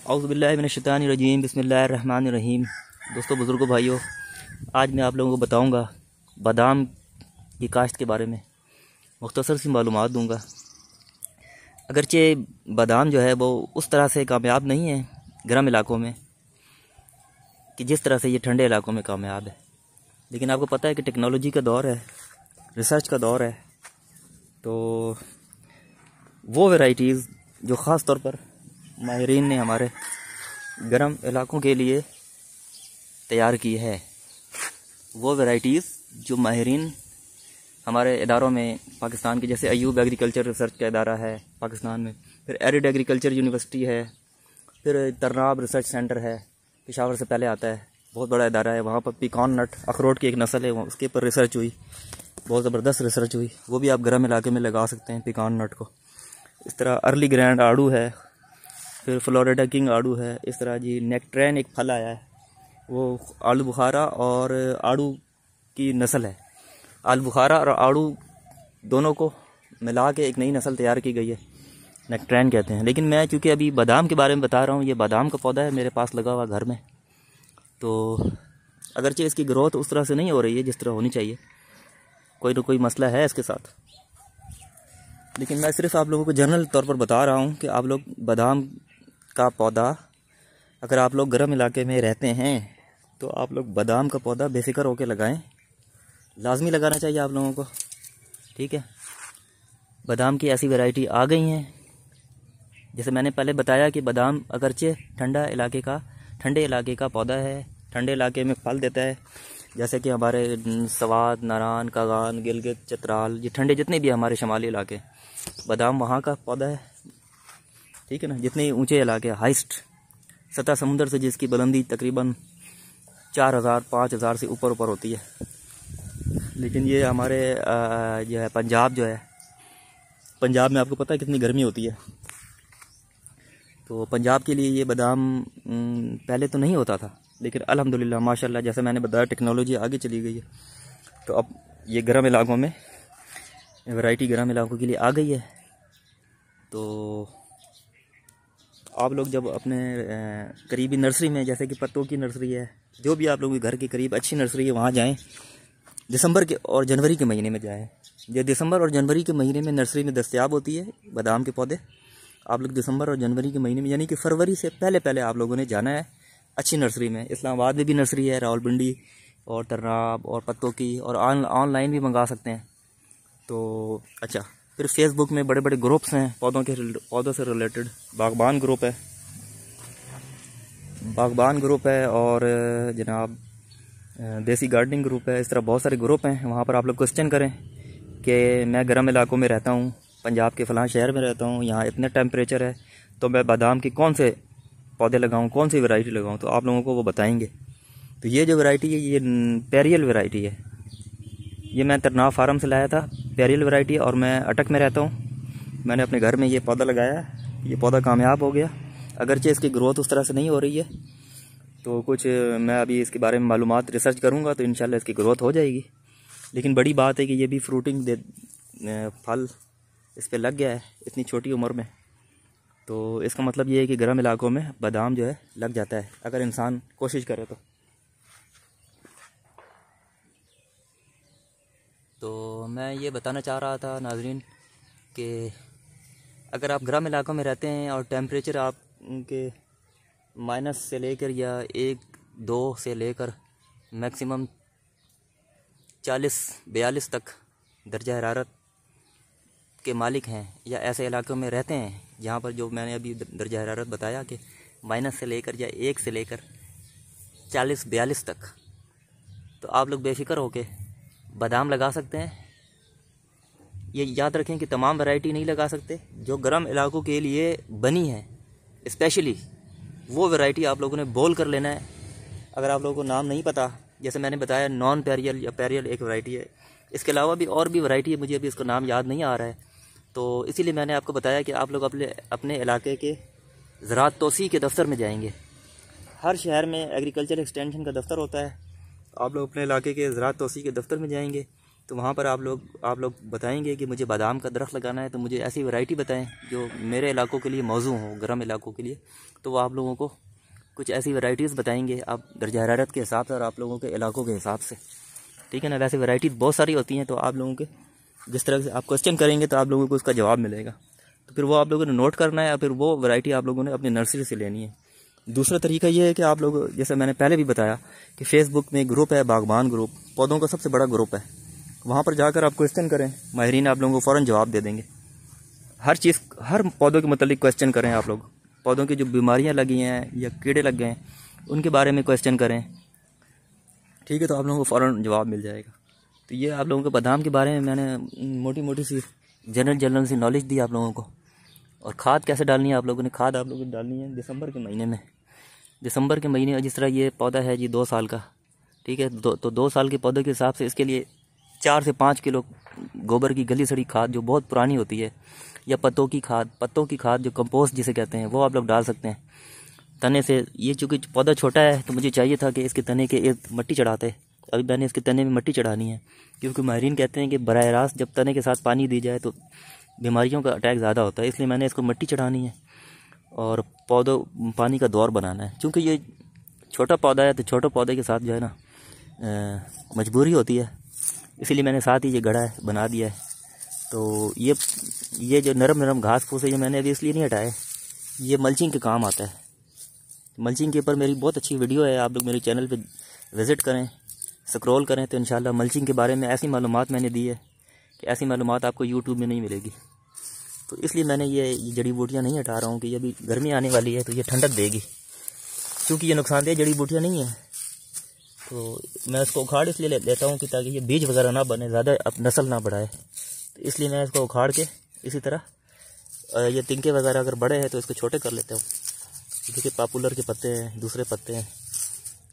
औज़ुबिल्लाहिमिनश्शैतानिर्रजीम बिस्मिल्लाहिर्रहमानिर्रहीम। दोस्तों, बुज़ुर्गों, भाइयों, आज मैं आप लोगों को बताऊंगा बादाम की काश्त के बारे में मुख्तसर सी मालूमात दूंगा। अगरचे बादाम जो है वो उस तरह से कामयाब नहीं है गर्म इलाकों में कि जिस तरह से ये ठंडे इलाकों में कामयाब है, लेकिन आपको पता है कि टेक्नोलॉजी का दौर है, रिसर्च का दौर है, तो वो वैरायटीज़ जो ख़ास तौर पर माहिरीन ने हमारे गर्म इलाकों के लिए तैयार की है, वो वैरायटीज़ जो माहिरीन हमारे इदारों में पाकिस्तान के, जैसे अयूब एग्रीकल्चर रिसर्च का इदारा है पाकिस्तान में, फिर एरिड एग्रीकल्चर यूनिवर्सिटी है, फिर तरनाब रिसर्च सेंटर है, पेशावर से पहले आता है, बहुत बड़ा इदारा है। वहाँ पर पिकॉन नट अखरोट की एक नस्ल है, उसके ऊपर रिसर्च हुई, बहुत ज़बरदस्त रिसर्च हुई। वो भी आप गर्म इलाके में लगा सकते हैं पिकॉन नट को। इस तरह अर्ली ग्रैंड आड़ू है, फिर फ्लोरिडा किंग आड़ू है। इस तरह जी नेक्ट्रेन एक फल आया है, वो आलू बुखारा और आड़ू की नस्ल है। आलू बुखारा और आड़ू दोनों को मिला के एक नई नस्ल तैयार की गई है, नेक्ट्रेन कहते हैं। लेकिन मैं चूँकि अभी बादाम के बारे में बता रहा हूँ, ये बादाम का पौधा है मेरे पास लगा हुआ घर में, तो अगरचे इसकी ग्रोथ उस तरह से नहीं हो रही है जिस तरह होनी चाहिए, कोई ना कोई मसला है इसके साथ। लेकिन मैं सिर्फ आप लोगों को जनरल तौर पर बता रहा हूँ कि आप लोग बादाम का पौधा, अगर आप लोग गर्म इलाके में रहते हैं तो आप लोग बादाम का पौधा बेफिक्र होकर लगाएं, लाजमी लगाना चाहिए आप लोगों को, ठीक है। बादाम की ऐसी वैरायटी आ गई हैं, जैसे मैंने पहले बताया कि बादाम अगरचे ठंडे इलाके का पौधा है, ठंडे इलाके में फल देता है। जैसे कि हमारे सवात, नारान, कागान, गिलगित, चतराल, ये ठंडे जितने भी हमारे शुमाली इलाके, बादाम वहाँ का पौधा है, ठीक है ना। जितने ऊंचे इलाके, हाइस्ट सतह समुद्र से जिसकी बुलंदी तकरीबन 4000-5000 से ऊपर होती है। लेकिन ये हमारे जो है पंजाब में आपको पता है कितनी गर्मी होती है, तो पंजाब के लिए ये बादाम पहले तो नहीं होता था, लेकिन अल्हम्दुलिल्लाह माशाल्लाह, जैसे मैंने बताया, टेक्नोलॉजी आगे चली गई है, तो अब ये गर्म इलाकों में वैरायटी गर्म इलाकों के लिए आ गई है। तो आप लोग जब अपने करीबी नर्सरी में, जैसे कि पत्तों की नर्सरी है, जो भी आप लोगों के घर के करीब अच्छी नर्सरी है, वहाँ जाएं। दिसंबर के और जनवरी के महीने में जाएं। ये दिसंबर और जनवरी के महीने में नर्सरी में दस्तयाब होती है बादाम के पौधे। आप लोग दिसंबर और जनवरी के महीने में, यानी कि फरवरी से पहले आप लोगों ने जाना है अच्छी नर्सरी में। इस्लामाबाद में भी नर्सरी है, रावलपिंडी और तरनाब और पत्तों की, और ऑनलाइन भी मंगा सकते हैं। तो अच्छा, फिर फेसबुक में बड़े बड़े ग्रुप्स हैं पौधों से रिलेटेड। बागबान ग्रुप है और जनाब देसी गार्डनिंग ग्रुप है। इस तरह बहुत सारे ग्रुप हैं, वहाँ पर आप लोग क्वेश्चन करें कि मैं गर्म इलाकों में रहता हूँ, पंजाब के फ़लाँ शहर में रहता हूँ, यहाँ इतना टेम्परेचर है, तो मैं बादाम की कौन से पौधे लगाऊँ, कौन सी वैरायटी लगाऊँ, तो आप लोगों को वो बताएंगे। तो ये जो वैरायटी है, ये पेरियल वैरायटी है। ये मैं तरनाब फार्म से लाया था, पेरियल वैरायटी है, और मैं अटक में रहता हूँ। मैंने अपने घर में ये पौधा लगाया, ये पौधा कामयाब हो गया। अगरचे इसकी ग्रोथ उस तरह से नहीं हो रही है, तो कुछ मैं अभी इसके बारे में मालूमात रिसर्च करूँगा, तो इंशाल्लाह इसकी ग्रोथ हो जाएगी। लेकिन बड़ी बात है कि ये भी फ्रूटिंग फल इस पर लग गया है इतनी छोटी उम्र में, तो इसका मतलब ये है कि गर्म इलाकों में बादाम जो है लग जाता है, अगर इंसान कोशिश करे तो मैं ये बताना चाह रहा था नाजरीन कि अगर आप गर्म इलाकों में रहते हैं और टेम्परेचर आपके माइनस से लेकर या 1-2 से लेकर मैक्सिमम 40-42 तक दर्जा हरारत के मालिक हैं, या ऐसे इलाकों में रहते हैं जहाँ पर, जो मैंने अभी दर्जा हरारत बताया कि माइनस से लेकर या 1 से लेकर 40-42 तक, तो आप लोग बेफिक्र होके बादाम लगा सकते हैं। ये याद रखें कि तमाम वैरायटी नहीं लगा सकते, जो गर्म इलाकों के लिए बनी है स्पेशली, वो वैरायटी आप लोगों ने बोल कर लेना है। अगर आप लोगों को नाम नहीं पता, जैसे मैंने बताया नॉन पेरियल या पेरियल एक वैरायटी है, इसके अलावा भी और भी वैरायटी है, मुझे अभी इसका नाम याद नहीं आ रहा है, तो इसीलिए मैंने आपको बताया कि आप लोग अपने इलाके के ज़राअत तोसी के दफ्तर में जाएंगे। हर शहर में एग्रीकल्चर एक्सटेंशन का दफ्तर होता है, आप लोग अपने इलाके के ज़राअत तोसी के दफ्तर में जाएंगे, तो वहाँ पर आप लोग बताएंगे कि मुझे बादाम का दरख्त लगाना है, तो मुझे ऐसी वैरायटी बताएं जो मेरे इलाकों के लिए मौजू हो, गर्म इलाकों के लिए। तो वो आप लोगों को कुछ ऐसी वैरायटीज़ बताएंगे आप दर्जा हरारत के हिसाब से और आप लोगों के इलाकों के हिसाब से, ठीक है ना। वैसे वैरायटी बहुत सारी होती हैं, तो आप लोगों के जिस तरह से आप क्वेश्चन करेंगे तो आप लोगों को उसका जवाब मिलेगा। तो फिर वो आप लोगों ने नोट करना है, या फिर वो वैरायटी आप लोगों ने अपनी नर्सरी से लेनी है। दूसरा तरीका ये है कि आप लोग, जैसे मैंने पहले भी बताया कि फेसबुक में ग्रुप है, बागबान ग्रुप, पौधों का सबसे बड़ा ग्रुप है। वहाँ पर जाकर आप क्वेश्चन करें, माहिरीन आप लोगों को फ़ौरन जवाब दे देंगे। हर चीज़, हर पौधों के मतलब क्वेश्चन करें आप लोग। पौधों की जो बीमारियाँ लगी हैं या कीड़े लग गए हैं उनके बारे में क्वेश्चन करें, ठीक है। तो आप लोगों को फ़ौरन जवाब मिल जाएगा। तो ये आप लोगों को बादाम के बारे में मैंने मोटी मोटी सी जनरल सी नॉलेज दी आप लोगों को। और खाद कैसे डालनी है आप लोगों ने, खाद आप लोगों को डालनी है दिसंबर के महीने में। दिसंबर के महीने, जिस तरह ये पौधा है जी 2 साल का, ठीक है, तो 2 साल के पौधे के हिसाब से इसके लिए 4 से 5 किलो गोबर की गली सड़ी खाद जो बहुत पुरानी होती है, या पत्तों की खाद जो कंपोस्ट जिसे कहते हैं, वो आप लोग डाल सकते हैं तने से। ये चूँकि पौधा छोटा है तो मुझे चाहिए था कि इसके तने के इर्द मट्टी चढ़ाते। अभी मैंने इसके तने में मट्टी चढ़ानी है, क्योंकि माहिरीन कहते हैं कि बराह रास्त जब तने के साथ पानी दी जाए तो बीमारियों का अटैक ज़्यादा होता है, इसलिए मैंने इसको मट्टी चढ़ानी है और पौधों पानी का दौर बनाना है। क्योंकि ये छोटा पौधा है तो छोटे पौधे के साथ जो है ना मजबूरी होती है, इसीलिए मैंने साथ ही ये गड़ा है बना दिया है। तो ये जो नरम घास फूस है ये मैंने अभी इसलिए नहीं हटाया, ये मल्चिंग के काम आता है। मल्चिंग के ऊपर मेरी बहुत अच्छी वीडियो है, आप लोग मेरे चैनल पे विज़िट करें, स्क्रॉल करें, तो इंशाल्लाह मल्चिंग के बारे में ऐसी मालूमात मैंने दी है कि ऐसी मालूमात आपको यूट्यूब में नहीं मिलेगी। तो इसलिए मैंने ये जड़ी बूटियाँ नहीं हटा रहा हूँ कि अभी गर्मी आने वाली है तो ये ठंडक देगी, क्योंकि ये नुकसानदेह जड़ी बूटियाँ नहीं है। तो मैं इसको उखाड़ इसलिए लेता हूँ कि ताकि ये बीज वगैरह ना बने, ज़्यादा अब नस्ल ना बढ़ाए, तो इसलिए मैं इसको उखाड़ के इसी तरह ये तिनके वगैरह अगर बड़े हैं तो इसको छोटे कर लेता हूँ। देखिए पॉपुलर के पत्ते हैं, दूसरे पत्ते हैं,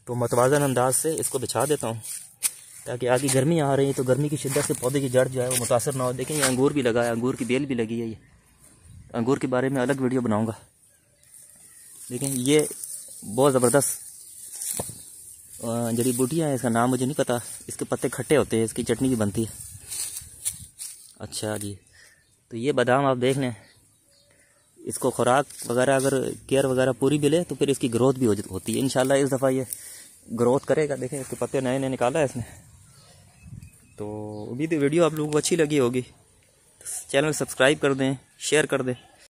तो मतवाज़न अंदाज से इसको बिछा देता हूँ ताकि आगे गर्मी आ रही है तो गर्मी की शिद्दत से पौधे की जड़ जो है वो मुतासर ना हो। देखें ये अंगूर भी लगा है, अंगूर की बेल भी लगी है। ये अंगूर के बारे में अलग वीडियो बनाऊंगा। देखें ये बहुत ज़बरदस्त जड़ी बूटियाँ हैं, इसका नाम मुझे नहीं पता। इसके पत्ते खट्टे होते हैं, इसकी चटनी भी बनती है। अच्छा जी, तो ये बादाम आप देख लें, इसको खुराक वगैरह अगर केयर वगैरह पूरी मिले तो फिर इसकी ग्रोथ भी होती है। इंशाल्लाह इस दफ़ा ये ग्रोथ करेगा। देखें इसके पत्ते नए नए निकाला है इसने। तो अभी तो वीडियो आप लोगों को अच्छी लगी होगी, चैनल सब्सक्राइब कर दें, शेयर कर दें।